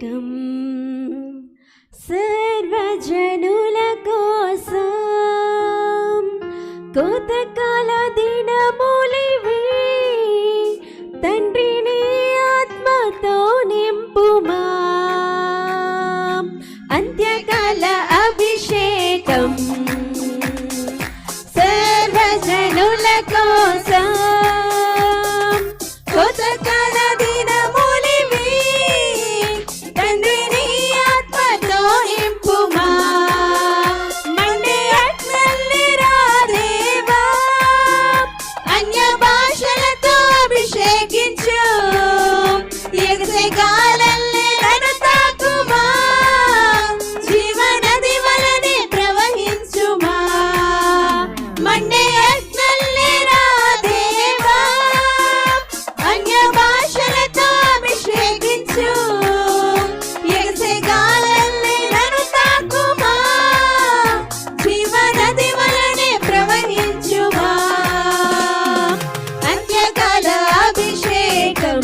అభిషేకం సర్వజనుల కోసం కోతకాల దినములివి తండ్రిని ఆత్మతో నింపుమా అంత్యకాల అభిషేకం సర్వజనుల కోసం కోతకాల దినములివి తండ్రిని ఆత్మతో నింపుమా మండే అగ్నిల్ని రా దేవా అన్య భాషలతో అభిషేకించు ఎగసే గాలల్ని నన్ను తాకుమా జీవనది వలనే ప్రవహించుమా మండే అగ్నిల్ని రా దేవా అన్య భాషలతో అభిషేకించు ఎగసే గాలల్ని నన్ను తాకుమా జీవనది వలనే ప్రవహించుమా అంత్యకాల అభిషేకం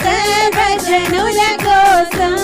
సర్వజనుల కోసం